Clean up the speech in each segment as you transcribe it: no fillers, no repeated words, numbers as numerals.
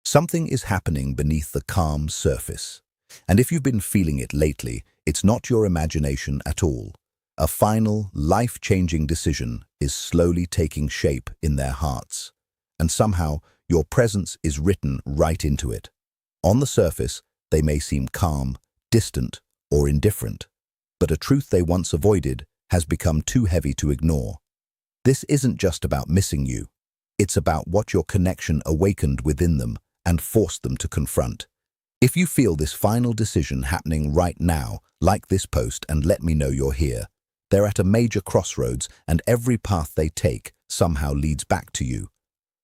Something is happening beneath the calm surface. And if you've been feeling it lately, it's not your imagination at all. A final, life-changing decision is slowly taking shape in their hearts. And somehow, your presence is written right into it. On the surface, they may seem calm, distant, or indifferent. But a truth they once avoided has become too heavy to ignore. This isn't just about missing you. It's about what your connection awakened within them and forced them to confront. If you feel this final decision happening right now, like this post and let me know you're here. They're at a major crossroads, and every path they take somehow leads back to you.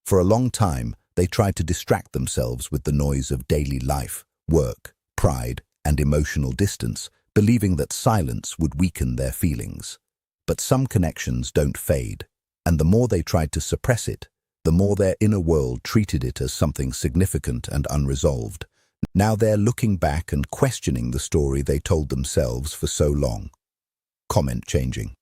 For a long time, they tried to distract themselves with the noise of daily life, work, pride, and emotional distance, believing that silence would weaken their feelings. But some connections don't fade, and the more they tried to suppress it, the more their inner world treated it as something significant and unresolved. Now they're looking back and questioning the story they told themselves for so long. Comment changing.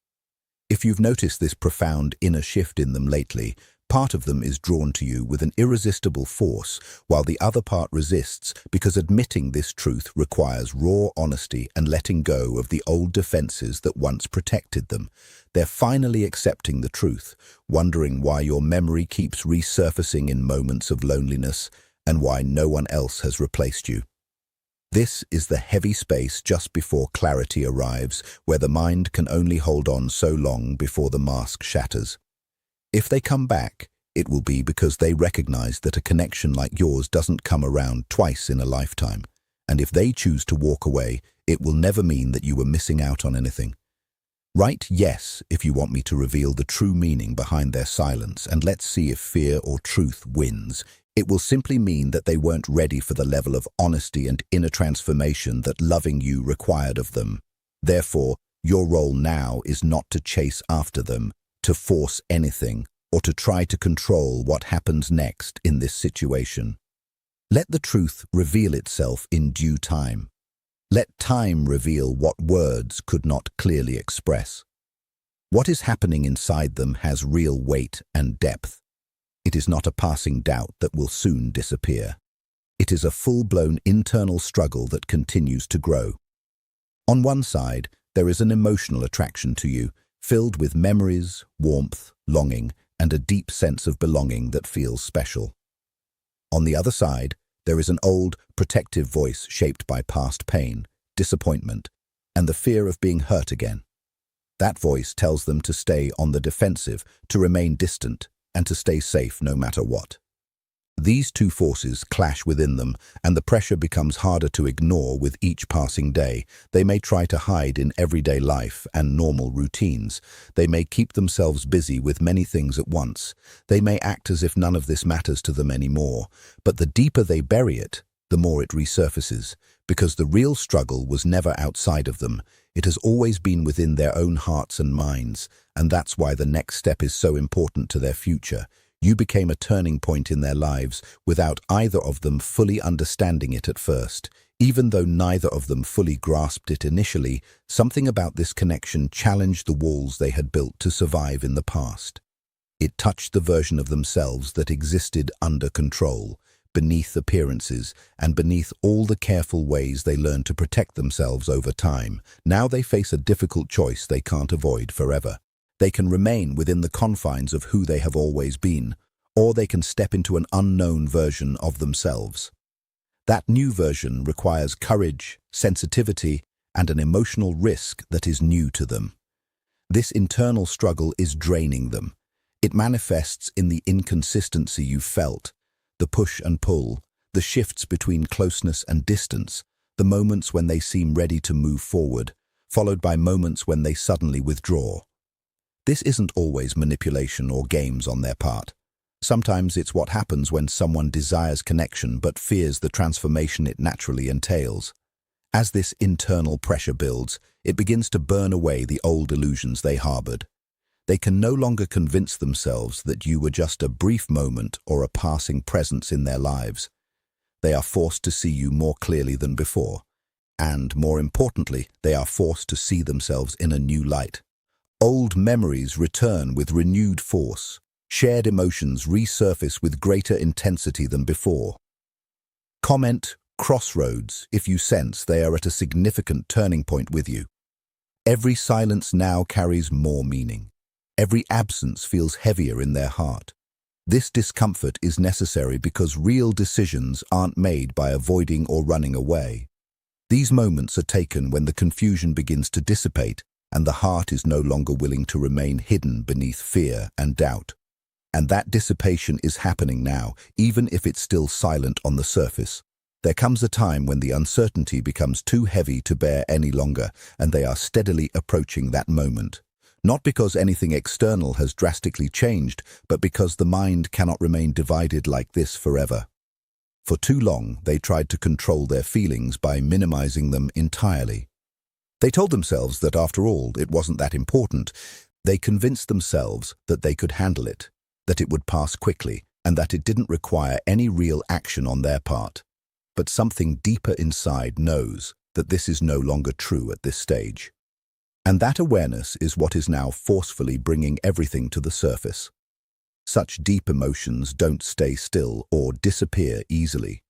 If you've noticed this profound inner shift in them lately, part of them is drawn to you with an irresistible force, while the other part resists because admitting this truth requires raw honesty and letting go of the old defenses that once protected them. They're finally accepting the truth, wondering why your memory keeps resurfacing in moments of loneliness and why no one else has replaced you. This is the heavy space just before clarity arrives, where the mind can only hold on so long before the mask shatters. If they come back, it will be because they recognize that a connection like yours doesn't come around twice in a lifetime. And if they choose to walk away, it will never mean that you were missing out on anything. Write yes if you want me to reveal the true meaning behind their silence, and let's see if fear or truth wins. It will simply mean that they weren't ready for the level of honesty and inner transformation that loving you required of them. Therefore, your role now is not to chase after them, to force anything, or to try to control what happens next in this situation. Let the truth reveal itself in due time. Let time reveal what words could not clearly express. What is happening inside them has real weight and depth. It is not a passing doubt that will soon disappear. It is a full-blown internal struggle that continues to grow. On one side, there is an emotional attraction to you, filled with memories, warmth, longing, and a deep sense of belonging that feels special. On the other side, there is an old, protective voice shaped by past pain, disappointment, and the fear of being hurt again. That voice tells them to stay on the defensive, to remain distant, and to stay safe no matter what. These two forces clash within them, and the pressure becomes harder to ignore with each passing day. They may try to hide in everyday life and normal routines. They may keep themselves busy with many things at once. They may act as if none of this matters to them anymore. But the deeper they bury it, the more it resurfaces, because the real struggle was never outside of them. It has always been within their own hearts and minds, and that's why the next step is so important to their future. You became a turning point in their lives without either of them fully understanding it at first. Even though neither of them fully grasped it initially, something about this connection challenged the walls they had built to survive in the past. It touched the version of themselves that existed under control, beneath appearances, and beneath all the careful ways they learned to protect themselves over time. Now they face a difficult choice they can't avoid forever. They can remain within the confines of who they have always been, or they can step into an unknown version of themselves. That new version requires courage, sensitivity, and an emotional risk that is new to them. This internal struggle is draining them. It manifests in the inconsistency you felt, the push and pull, the shifts between closeness and distance, the moments when they seem ready to move forward, followed by moments when they suddenly withdraw. This isn't always manipulation or games on their part. Sometimes it's what happens when someone desires connection but fears the transformation it naturally entails. As this internal pressure builds, it begins to burn away the old illusions they harbored. They can no longer convince themselves that you were just a brief moment or a passing presence in their lives. They are forced to see you more clearly than before. And, more importantly, they are forced to see themselves in a new light. Old memories return with renewed force. Shared emotions resurface with greater intensity than before. Comment crossroads if you sense they are at a significant turning point with you. Every silence now carries more meaning. Every absence feels heavier in their heart. This discomfort is necessary because real decisions aren't made by avoiding or running away. These moments are taken when the confusion begins to dissipate and the heart is no longer willing to remain hidden beneath fear and doubt. And that dissipation is happening now, even if it's still silent on the surface. There comes a time when the uncertainty becomes too heavy to bear any longer, and they are steadily approaching that moment. Not because anything external has drastically changed, but because the mind cannot remain divided like this forever. For too long, they tried to control their feelings by minimizing them entirely. They told themselves that after all, it wasn't that important. They convinced themselves that they could handle it, that it would pass quickly, and that it didn't require any real action on their part. But something deeper inside knows that this is no longer true at this stage. And that awareness is what is now forcefully bringing everything to the surface. Such deep emotions don't stay still or disappear easily.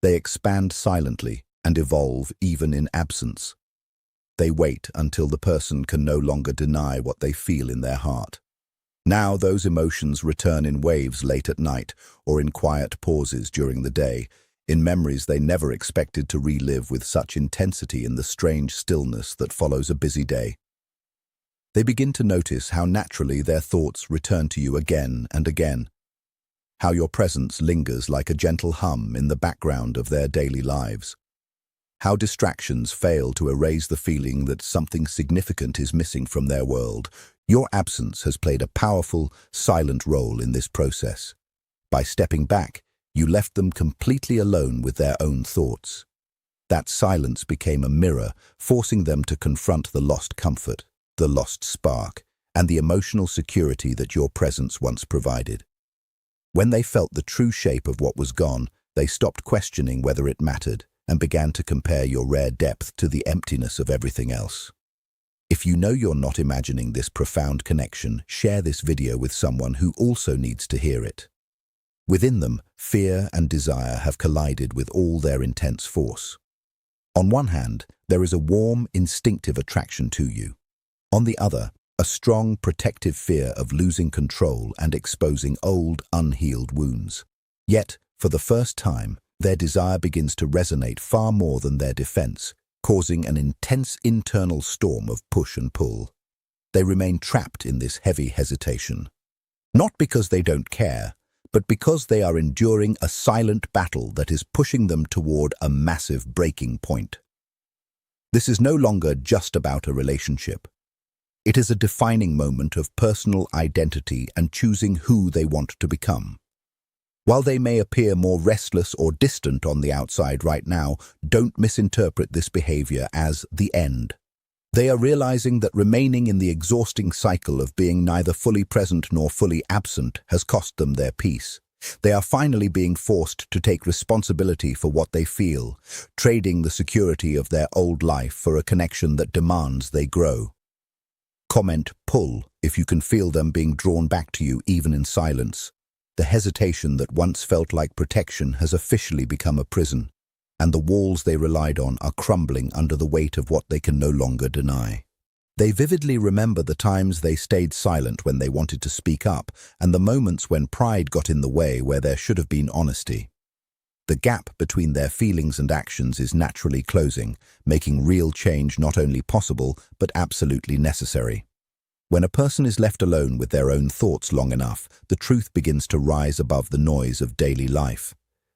They expand silently and evolve even in absence. They wait until the person can no longer deny what they feel in their heart. Now those emotions return in waves late at night or in quiet pauses during the day, in memories they never expected to relive with such intensity in the strange stillness that follows a busy day. They begin to notice how naturally their thoughts return to you again and again, how your presence lingers like a gentle hum in the background of their daily lives, how distractions fail to erase the feeling that something significant is missing from their world. Your absence has played a powerful, silent role in this process. By stepping back, you left them completely alone with their own thoughts. That silence became a mirror, forcing them to confront the lost comfort, the lost spark, and the emotional security that your presence once provided. When they felt the true shape of what was gone, they stopped questioning whether it mattered and began to compare your rare depth to the emptiness of everything else. If you know you're not imagining this profound connection, share this video with someone who also needs to hear it. Within them, fear and desire have collided with all their intense force. On one hand, there is a warm, instinctive attraction to you. On the other, a strong, protective fear of losing control and exposing old, unhealed wounds. Yet, for the first time, their desire begins to resonate far more than their defense, causing an intense internal storm of push and pull. They remain trapped in this heavy hesitation. Not because they don't care, but because they are enduring a silent battle that is pushing them toward a massive breaking point. This is no longer just about a relationship. It is a defining moment of personal identity and choosing who they want to become. While they may appear more restless or distant on the outside right now, don't misinterpret this behavior as the end. They are realizing that remaining in the exhausting cycle of being neither fully present nor fully absent has cost them their peace. They are finally being forced to take responsibility for what they feel, trading the security of their old life for a connection that demands they grow. Comment pull if you can feel them being drawn back to you even in silence. The hesitation that once felt like protection has officially become a prison, and the walls they relied on are crumbling under the weight of what they can no longer deny. They vividly remember the times they stayed silent when they wanted to speak up, and the moments when pride got in the way where there should have been honesty. The gap between their feelings and actions is naturally closing, making real change not only possible, but absolutely necessary. When a person is left alone with their own thoughts long enough, the truth begins to rise above the noise of daily life.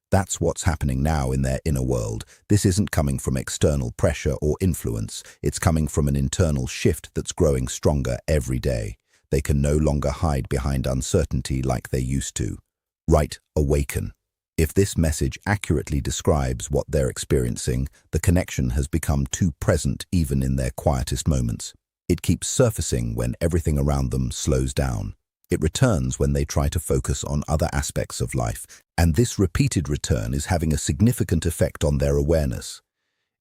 That's what's happening now in their inner world. This isn't coming from external pressure or influence. It's coming from an internal shift that's growing stronger every day. They can no longer hide behind uncertainty like they used to. Right, awaken. If this message accurately describes what they're experiencing, the connection has become too present even in their quietest moments. It keeps surfacing when everything around them slows down. It returns when they try to focus on other aspects of life, and this repeated return is having a significant effect on their awareness.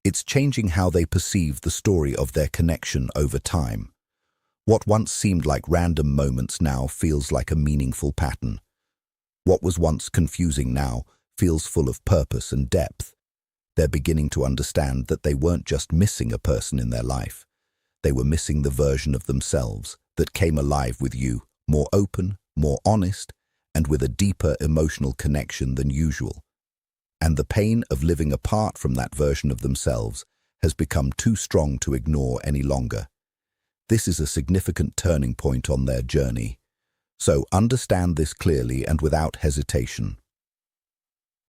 It's changing how they perceive the story of their connection over time. What once seemed like random moments now feels like a meaningful pattern. What was once confusing now feels full of purpose and depth. They're beginning to understand that they weren't just missing a person in their life. They were missing the version of themselves that came alive with you, more open, more honest, and with a deeper emotional connection than usual. And the pain of living apart from that version of themselves has become too strong to ignore any longer. This is a significant turning point on their journey. So understand this clearly and without hesitation.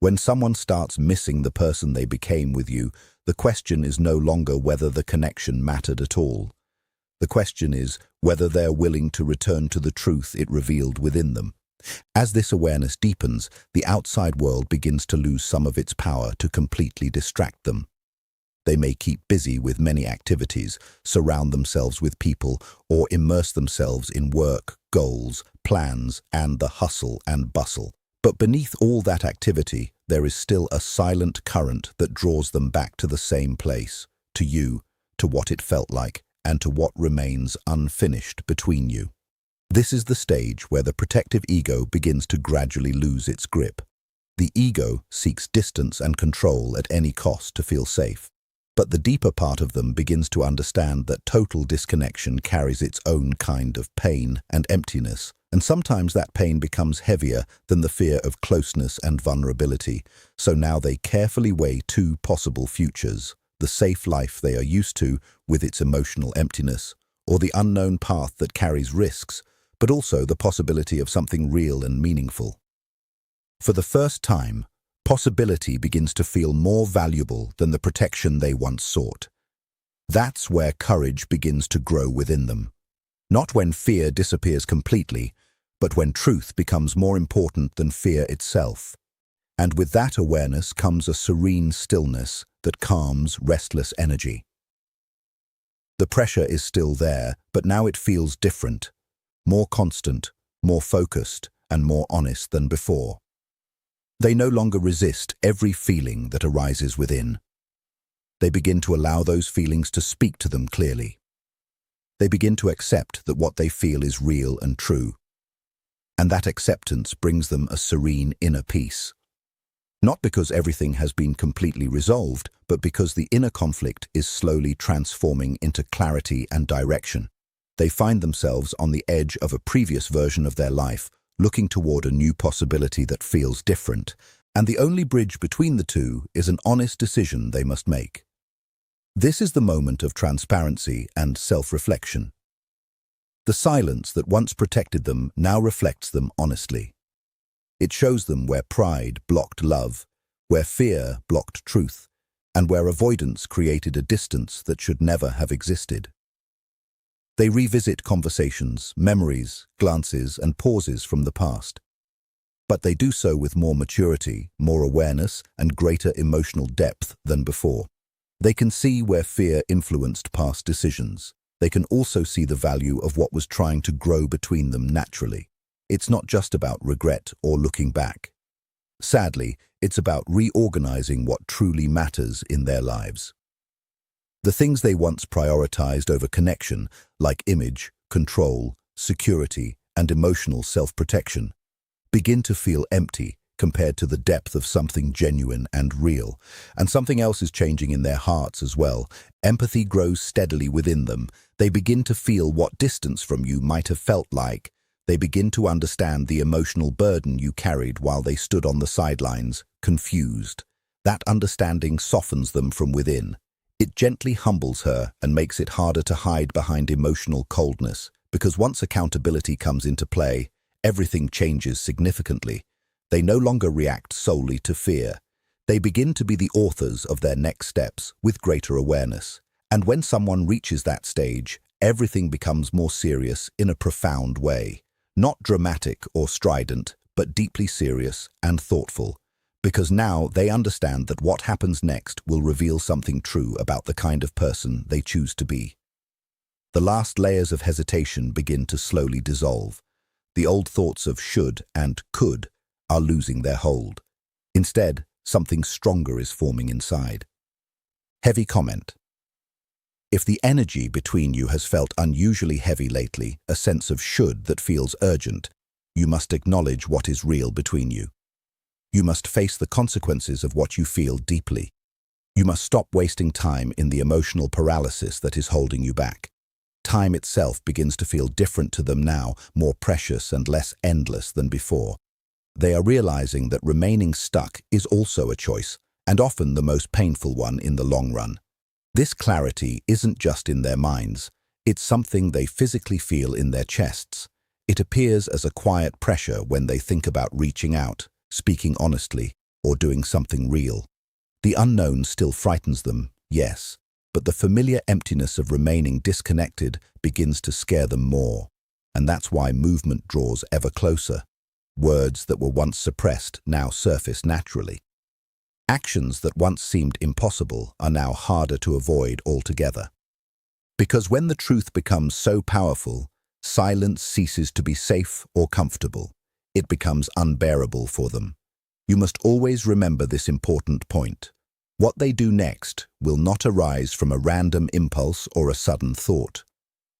When someone starts missing the person they became with you, the question is no longer whether the connection mattered at all. The question is whether they're willing to return to the truth it revealed within them. As this awareness deepens, the outside world begins to lose some of its power to completely distract them. They may keep busy with many activities, surround themselves with people, or immerse themselves in work, goals, plans, and the hustle and bustle. But beneath all that activity, there is still a silent current that draws them back to the same place, to you, to what it felt like, and to what remains unfinished between you. This is the stage where the protective ego begins to gradually lose its grip. The ego seeks distance and control at any cost to feel safe. But the deeper part of them begins to understand that total disconnection carries its own kind of pain and emptiness, and sometimes that pain becomes heavier than the fear of closeness and vulnerability. So now they carefully weigh two possible futures: the safe life they are used to with its emotional emptiness, or the unknown path that carries risks, but also the possibility of something real and meaningful. For the first time, possibility begins to feel more valuable than the protection they once sought. That's where courage begins to grow within them. Not when fear disappears completely, but when truth becomes more important than fear itself. And with that awareness comes a serene stillness that calms restless energy. The pressure is still there, but now it feels different, more constant, more focused, and more honest than before. They no longer resist every feeling that arises within. They begin to allow those feelings to speak to them clearly. They begin to accept that what they feel is real and true. And that acceptance brings them a serene inner peace. Not because everything has been completely resolved, but because the inner conflict is slowly transforming into clarity and direction. They find themselves on the edge of a previous version of their life, looking toward a new possibility that feels different, and the only bridge between the two is an honest decision they must make. This is the moment of transparency and self-reflection. The silence that once protected them now reflects them honestly. It shows them where pride blocked love, where fear blocked truth, and where avoidance created a distance that should never have existed. They revisit conversations, memories, glances, and pauses from the past. But they do so with more maturity, more awareness, and greater emotional depth than before. They can see where fear influenced past decisions. They can also see the value of what was trying to grow between them naturally. It's not just about regret or looking back. Sadly, it's about reorganizing what truly matters in their lives. The things they once prioritized over connection, like image, control, security, and emotional self-protection, begin to feel empty compared to the depth of something genuine and real. And something else is changing in their hearts as well. Empathy grows steadily within them. They begin to feel what distance from you might have felt like. They begin to understand the emotional burden you carried while they stood on the sidelines, confused. That understanding softens them from within. It gently humbles her and makes it harder to hide behind emotional coldness, because once accountability comes into play, everything changes significantly. They no longer react solely to fear. They begin to be the authors of their next steps with greater awareness. And when someone reaches that stage, everything becomes more serious in a profound way. Not dramatic or strident, but deeply serious and thoughtful. Because now they understand that what happens next will reveal something true about the kind of person they choose to be. The last layers of hesitation begin to slowly dissolve. The old thoughts of should and could are losing their hold. Instead, something stronger is forming inside. Heavy comment. If the energy between you has felt unusually heavy lately, a sense of should that feels urgent, you must acknowledge what is real between you. You must face the consequences of what you feel deeply. You must stop wasting time in the emotional paralysis that is holding you back. Time itself begins to feel different to them now, more precious and less endless than before. They are realizing that remaining stuck is also a choice, and often the most painful one in the long run. This clarity isn't just in their minds, it's something they physically feel in their chests. It appears as a quiet pressure when they think about reaching out, speaking honestly, or doing something real. The unknown still frightens them, yes, but the familiar emptiness of remaining disconnected begins to scare them more. And that's why movement draws ever closer. Words that were once suppressed now surface naturally. Actions that once seemed impossible are now harder to avoid altogether. Because when the truth becomes so powerful, silence ceases to be safe or comfortable. It becomes unbearable for them. You must always remember this important point. What they do next will not arise from a random impulse or a sudden thought.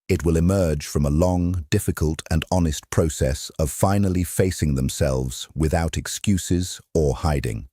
It will emerge from a long, difficult, and honest process of finally facing themselves without excuses or hiding.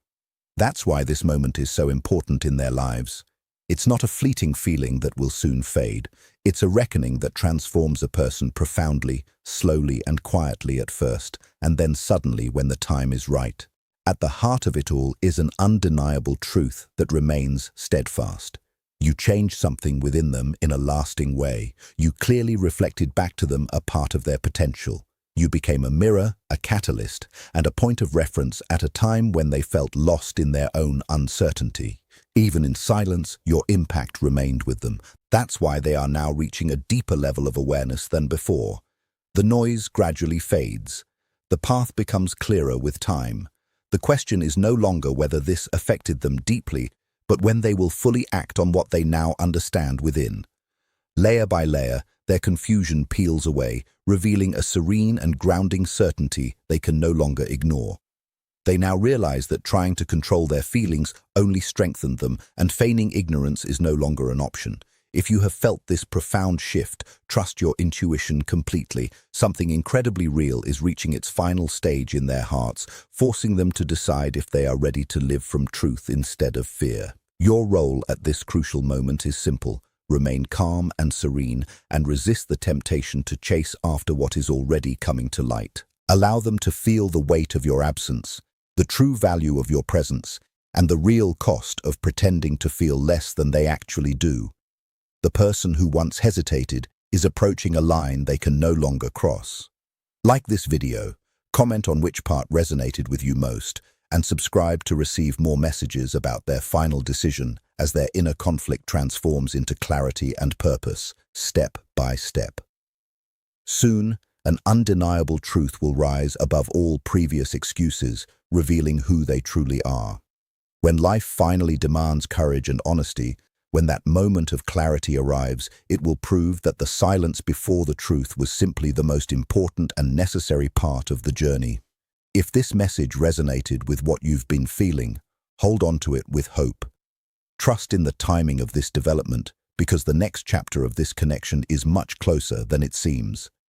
That's why this moment is so important in their lives. It's not a fleeting feeling that will soon fade. It's a reckoning that transforms a person profoundly, slowly, and quietly at first, and then suddenly when the time is right. At the heart of it all is an undeniable truth that remains steadfast. You changed something within them in a lasting way. You clearly reflected back to them a part of their potential. You became a mirror, a catalyst, and a point of reference at a time when they felt lost in their own uncertainty. Even in silence, your impact remained with them. That's why they are now reaching a deeper level of awareness than before. The noise gradually fades. The path becomes clearer with time. The question is no longer whether this affected them deeply, but when they will fully act on what they now understand within. Layer by layer, their confusion peels away, revealing a serene and grounding certainty they can no longer ignore. They now realize that trying to control their feelings only strengthened them, and feigning ignorance is no longer an option. If you have felt this profound shift, trust your intuition completely. Something incredibly real is reaching its final stage in their hearts, forcing them to decide if they are ready to live from truth instead of fear. Your role at this crucial moment is simple. Remain calm and serene, and resist the temptation to chase after what is already coming to light. Allow them to feel the weight of your absence, the true value of your presence, and the real cost of pretending to feel less than they actually do. The person who once hesitated is approaching a line they can no longer cross. Like this video, comment on which part resonated with you most, and subscribe to receive more messages about their final decision as their inner conflict transforms into clarity and purpose, step by step. Soon, an undeniable truth will rise above all previous excuses, revealing who they truly are. When life finally demands courage and honesty, when that moment of clarity arrives, it will prove that the silence before the truth was simply the most important and necessary part of the journey. If this message resonated with what you've been feeling, hold on to it with hope. Trust in the timing of this development, because the next chapter of this connection is much closer than it seems.